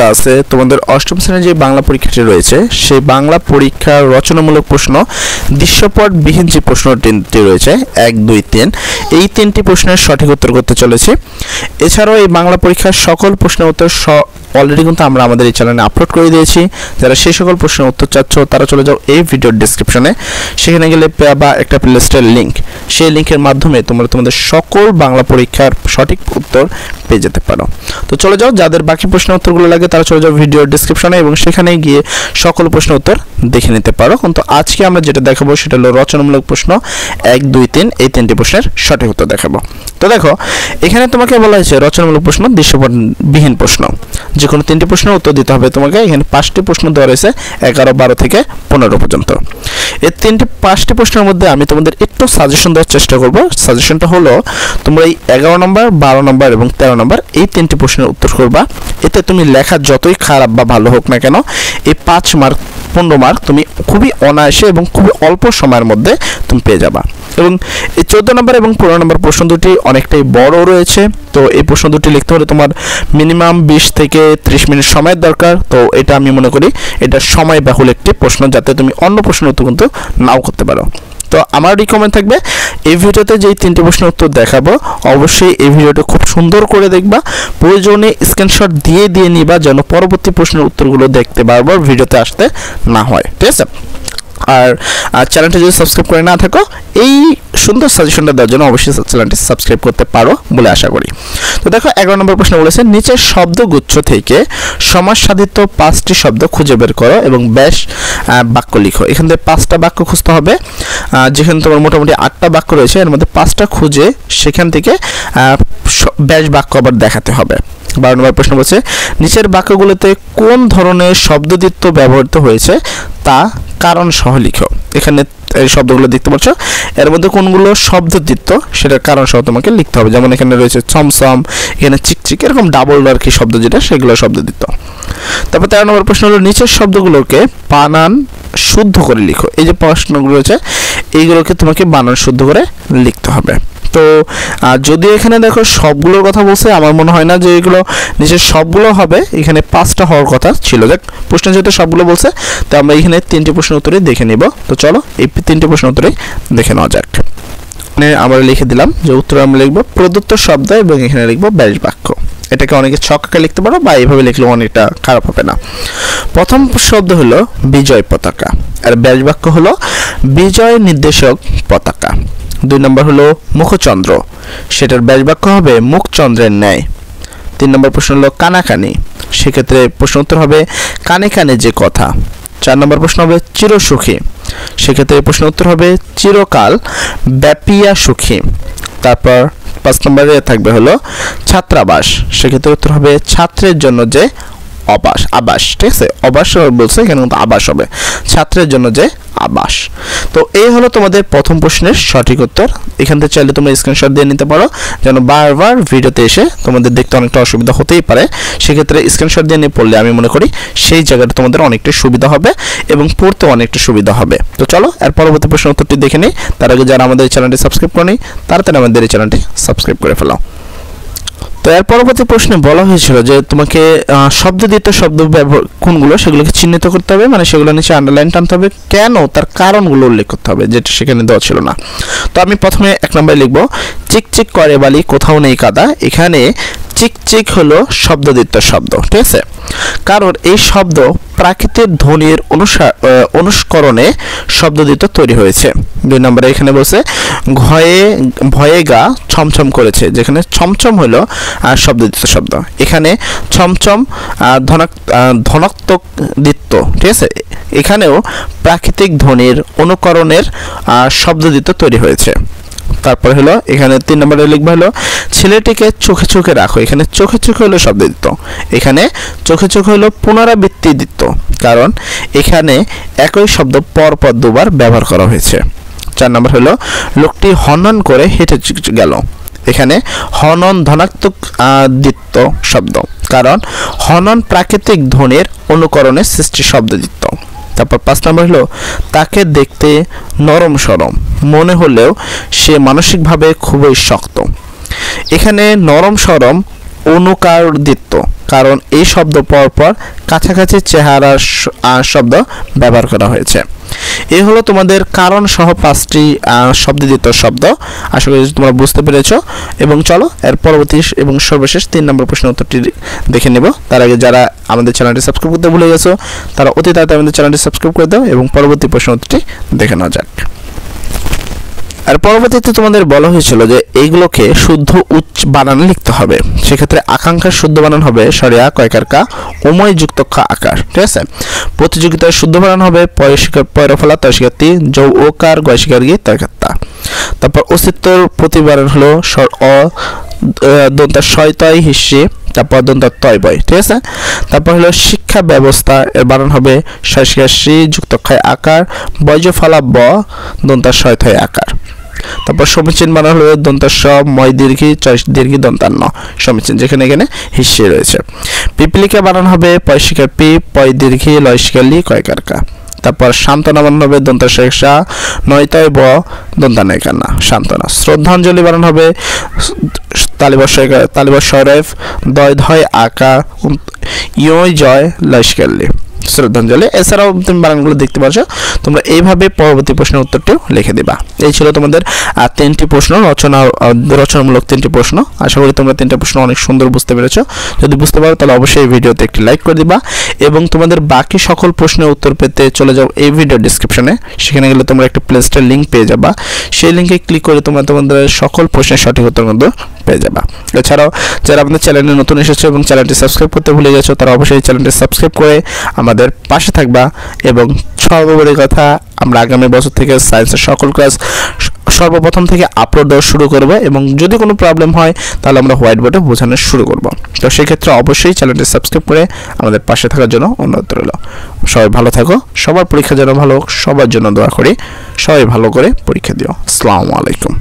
প্রশ্নটা আছে তোমাদের অষ্টম শ্রেণীর যে বাংলা পরীক্ষাটি রয়েছে সেই বাংলা পরীক্ষার রচনামূলক প্রশ্ন দৃশ্যপটবিহীন যে প্রশ্নটি রয়েছে 1, 2, 3 এই 3টি প্রশ্নের সঠিক উত্তর করতে চলেছি। এছাড়াও এই বাংলা পরীক্ষার সকল প্রশ্নের উত্তর অলরেডি কিন্তু আমরা আমাদের এই চ্যানেলে আপলোড করে দিয়েছি। যারা সেই সকল প্রশ্নের উত্তর চাচ্ছ তারা চলে যাও এই ভিডিওর ডেসক্রিপশনে, সেখানে গেলে বা একটা প্লেলিস্টের লিঙ্ক, সেই লিঙ্কের মাধ্যমে তোমরা তোমাদের সকল বাংলা পরীক্ষার সঠিক উত্তর পেয়ে যেতে পারো। তো চলে যাও, যাদের বাকি প্রশ্নের উত্তরগুলো লাগে তারা চলে যাও ভিডিওর ডেসক্রিপশনে এবং সেখানে গিয়ে সকল প্রশ্নের উত্তর দেখে নিতে পারো। কিন্তু আজকে আমরা যেটা দেখাবো সেটা হলো রচনামূলক প্রশ্ন 1, 2, 3 এই 3টি প্রশ্নের সঠিক উত্তর দেখাবো। তো দেখো এখানে তোমাকে বলা হয়েছে রচনামূলক প্রশ্ন দৃশ্যপটবিহীন প্রশ্ন, যে কোনো 3টি প্রশ্নের উত্তর দিতে হবে তোমাকে। এখানে 5টি প্রশ্ন দেওয়া রয়েছে 11, 12 থেকে 15 পর্যন্ত। এই 5টি প্রশ্নের মধ্যে আমি তোমাদের একটু সাজেশন দেওয়ার চেষ্টা করব। সাজেশনটা হলো তোমরা এই 11 নম্বর, 12 নম্বর এবং 13 নম্বর এই 3টি প্রশ্নের উত্তর করবা। এতে তুমি লেখা যতই খারাপ বা ভালো হোক না কেন এই 5 মার্ক 15 মার্ক তুমি খুবই অনায়াসে এবং খুবই অল্প সময়ের মধ্যে তুমি পেয়ে যাবা। এবং এই 14 নম্বর এবং 15 নম্বর প্রশ্ন দুটি অনেকটাই বড় রয়েছে। তো এই প্রশ্ন দুটি লিখতে হলে তোমার মিনিমাম 20 থেকে 30 মিনিট সময়ের দরকার। তো এটা আমি মনে করি এটা সময় বাহুল একটি প্রশ্ন, যাতে তুমি অন্য প্রশ্নের উত্তর কিন্তু নাও করতে পারো। তো আমার রিকমেন্ড থাকবে এই ভিডিওতে যেই 3টি প্রশ্নের উত্তর দেখাবো অবশ্যই এই ভিডিওটা খুব সুন্দর করে দেখবা, প্রয়োজনে স্ক্রিনশট দিয়ে নিবা যেন পরবর্তী প্রশ্নের উত্তরগুলো দেখতে বারবার ভিডিওতে আসতে না হয়, ঠিক আছে? আর চ্যানেলটি যদি সাবস্ক্রাইব করে না থাকো এই সুন্দর সাজেশনটা দেওয়ার জন্য অবশ্যই চ্যানেলটি সাবস্ক্রাইব করতে পারো বলে আশা করি। তো দেখো 11 নম্বর প্রশ্ন বলেছে নিচের শব্দগুচ্ছ থেকে সমাসসাধিত 5টি শব্দ খুঁজে বের করো এবং ব্যাস বাক্য লিখো। এখান থেকে 5টা বাক্য খুঁজতে হবে, যেখানে তোমার মোটামুটি 8টা বাক্য রয়েছে, এর মধ্যে 5টা খুঁজে সেখান থেকে ব্যাস বাক্য আবার দেখাতে হবে। 12 নম্বর প্রশ্ন বলছে নিচের বাক্যগুলোতে কোন ধরনের শব্দদ্বিত্ব ব্যবহৃত হয়েছে তা কারণ সহ লিখো। এখানে এই শব্দগুলো দেখতে পাচ্ছ, এর মধ্যে কোনগুলো শব্দদ্বিত্ব সেটার কারণ সহ তোমাকে লিখতে হবে। যেমন এখানে রয়েছে ছমছম, এখানে চিকচিক, এরকম ডাবল আর কি শব্দ যেটা সেগুলো শব্দদ্বিত্ব। তারপর 13 নম্বর প্রশ্ন হলো নিচের শব্দগুলোকে বানান শুদ্ধ করে লিখো। এই যে প্রশ্নগুলো রয়েছে এইগুলোকে তোমাকে বানান শুদ্ধ করে লিখতে হবে। তো যদি এখানে দেখো সবগুলোর কথা বলছে, আমার মনে হয় না যে এগুলো নিচের সবগুলো হবে, এখানে 5টা হওয়ার কথা ছিল। দেখ প্রশ্ন যেহেতু সবগুলো বলছে তো আমরা এখানে 3টি প্রশ্নের উত্তরে দেখে নিব। তো চলো এই 3টি প্রশ্নের উত্তরে দেখে নেওয়া যাক। এখানে আমরা লিখে দিলাম যে উত্তরে আমরা লিখবো প্রদত্ত শব্দ এবং এখানে লিখবো ব্যাস বাক্য। এটাকে অনেকে ছক্কা লিখতে পারো বা এইভাবে লিখলেও অনেকটা খারাপ হবে না। প্রথম শব্দ হলো বিজয় পতাকা, আর ব্যাস বাক্য হলো বিজয় নির্দেশক পতাকা। 2 নম্বর হলো মুখচন্দ্র, সেটার ব্যাস বাক্য হবে মুখচন্দ্রের ন্যায়। 3 নম্বর প্রশ্ন হলো কানাকানি, সেক্ষেত্রে প্রশ্ন উত্তর হবে কানে কানে যে কথা। 4 নম্বর প্রশ্ন হবে চিরসুখী, সেক্ষেত্রে প্রশ্ন উত্তর হবে চিরকাল ব্যাপিয়া সুখী। তারপর 5 নম্বরে থাকবে হলো ছাত্রাবাস, সেক্ষেত্রে উত্তর হবে ছাত্রের জন্য যে আবাস, ঠিক আছে? আবাস বলছে এখানে কিন্তু আবাস হবে, ছাত্রের জন্য যে আবাস। তো এই হলো তোমাদের প্রথম প্রশ্নের সঠিক উত্তর। এখান থেকে চাইলে তোমরা স্ক্রিনশট দিয়ে নিতে পারো, যেন বারবার ভিডিওতে এসে তোমাদের দেখতে অনেকটা অসুবিধা হতেই পারে। সেক্ষেত্রে স্ক্রিনশট দিয়ে নিয়ে পড়লে আমি মনে করি সেই জায়গাটা তোমাদের অনেকটা সুবিধা হবে এবং পড়তে অনেকটা সুবিধা হবে। তো চলো এর পরবর্তী প্রশ্ন উত্তরটি দেখে নিই। তার আগে যারা আমাদের এই চ্যানেলটি সাবস্ক্রাইব করেনি তাড়াতাড়ি আমাদের এই চ্যানেলটি সাবস্ক্রাইব করে ফেলো। তো এর পরবর্তী প্রশ্নে বলা হয়েছিল যে তোমাকে শব্দদ্বিত্ব শব্দ কোনগুলো সেগুলোকে চিহ্নিত করতে হবে, মানে সেগুলো নিচে আন্ডারলাইন টানতে হবে, কেন তার কারণগুলো উল্লেখ করতে হবে, যেটা সেখানে দেওয়া ছিল না। তো আমি প্রথমে 1 নম্বরে লিখবো চিকচিক করে বালি কোথাও নেই কাদা। এখানে চিকচিক হলো শব্দদ্বিত্ব শব্দ, ঠিক আছে? কারণ এই শব্দ প্রাকৃতিক ধ্বনির অনুস্করণে শব্দদ্বিত্ব তৈরি হয়েছে। 2 নম্বরে এখানে বলছে ভয়ে গা ছমছম করেছে, যেখানে ছমছম হলো শব্দদ্বিত্ব শব্দ। এখানে ছমছম ধনাত্মক দ্বিত্ব, ঠিক আছে? এখানেও প্রাকৃতিক ধ্বনির অনুকরণের শব্দদ্বিত্ব তৈরি হয়েছে। তারপরে হলো এখানে 3 নম্বরে লিখবা হলো ছেলেটিকে চোখে চোখে রাখো। এখানে চোখে চোখে হলো শব্দদ্বিত্ব, এখানে চোখে চোখে হলো পুনরাবৃত্তি দ্বিত্ব, কারণ এখানে একই শব্দ পরপর 2বার ব্যবহার করা হয়েছে। 4 নম্বর হলো লোকটি হনন করে হেঁটে গেল। এখানে হনন ধনাত্মক দ্বিত্ব শব্দ, কারণ হনন প্রাকৃতিক ধ্বনির অনুকরণে সৃষ্টি শব্দদ্বিত্ব। তারপর 5 নম্বর হলো তাকে দেখতে নরম সরম মনে হলেও সে মানসিকভাবে খুবই শক্ত। এখানে নরম সরম অনুকারদিত্য, কারণ এই শব্দ পরপর কাছাকাছি চেহারার শব্দ ব্যবহার করা হয়েছে। এই হলো তোমাদের কারণ সহ 5টি শব্দযুক্ত শব্দ। আশা করি তোমরা বুঝতে পেরেছো। এবং চলো এর পরবর্তী এবং সর্বশেষ 3 নম্বর প্রশ্নের উত্তরটি দেখে নেব। তার আগে যারা আমাদের চ্যানেলটি সাবস্ক্রাইব করতে ভুলে গেছো তারা অতি তাড়াতাড়ি আমাদের চ্যানেলটি সাবস্ক্রাইব করে দাও এবং পরবর্তী প্রশ্নের উত্তরটি দেখে নেওয়া যাক। আর পরবর্তীতে তোমাদের বলা হয়েছিল যে এইগুলোকে শুদ্ধ উচ্চ বানানে লিখতে হবে। সেক্ষেত্রে আকাঙ্ক্ষার শুদ্ধ বানান হবে সরিয়া কয়কার কা উময় যুক্ত খ আকার, ঠিক আছে। প্রতিযোগিতার শুদ্ধ বানান হবে পয়শিকার পয়রফলা তয়শিকাতি যৌ ওকার গয়শিকার গি তয়কাত্তা। তারপর অস্তিত্বর প্রতিবারণ হলো দন্তা শয়তয় হিসি, তারপর দন্তা তয় বয়, ঠিক আছে। তারপর হলো শিক্ষা ব্যবস্থা, এর বানান হবে শয়শিকাশি যুক্ত ক্ষয় আকার বয়জফলা ব দন্তা শয়তয় আকার। তারপর সমীচীন বানান হলো দন্তা স ময় দীর্ঘি চয় দীর্ঘি দন্তান্ন সমীচীন, যেখানে এখানে হিস্যে রয়েছে। পিপলিকা বানান হবে পয়শিকার পি পয় দীর্ঘি লয়শিকার লি কয়কার কা। তারপর সান্ত্বনা বানান হবে দন্তা শেষা নয়তয় ব দন্তা নয়কান্না সান্ত্বনা। শ্রদ্ধাঞ্জলি বানান হবে তালিবর শরফ দয় ধয় আকা ইয় জয় লয়শিকাল্লি শ্রদ্ধাঞ্জলি। এছাড়াও তুমি বানানগুলো দেখতে পাচ্ছ। তোমরা এইভাবে পরবর্তী প্রশ্নের উত্তরটিও লিখে দিবা। এই ছিল তোমাদের 3টি প্রশ্ন, রচনামূলক 3টি প্রশ্ন। আশা করি তোমরা 3টা প্রশ্ন অনেক সুন্দর বুঝতে পেরেছো। যদি বুঝতে পারো তাহলে অবশ্যই এই ভিডিওতে একটি লাইক করে দিবা এবং তোমাদের বাকি সকল প্রশ্নের উত্তর পেতে চলে যাও এই ভিডিও ডেসক্রিপশনে। সেখানে গেলে তোমরা একটা প্লে স্টোর লিঙ্ক পেয়ে যাবা। সেই লিঙ্কে ক্লিক করে তোমরা তোমাদের সকল প্রশ্নের সঠিক উত্তর কিন্তু পেয়ে যাবা। এছাড়াও যারা আমাদের চ্যানেলে নতুন এসেছো এবং চ্যানেলটি সাবস্ক্রাইব করতে ভুলে গেছো তারা অবশ্যই চ্যানেলটি সাবস্ক্রাইব করে আমাদের পাশে থাকবা। এবং সর্বোপরি কথা, আমরা আগামী বছর থেকে সায়েন্সের সকল ক্লাস সর্বপ্রথম থেকে আপলোড দেওয়া শুরু করব এবং যদি কোনো প্রবলেম হয় তাহলে আমরা হোয়াইট বোর্ডে বোঝানো শুরু করব। তো সেক্ষেত্রে অবশ্যই চ্যানেলটি সাবস্ক্রাইব করে আমাদের পাশে থাকার জন্য অনুরোধ রইল। সবাই ভালো থাকো, সবার পরীক্ষা যেন ভালো হোক, সবার জন্য দোয়া করি। সবাই ভালো করে পরীক্ষা দিও। আসসালামু আলাইকুম।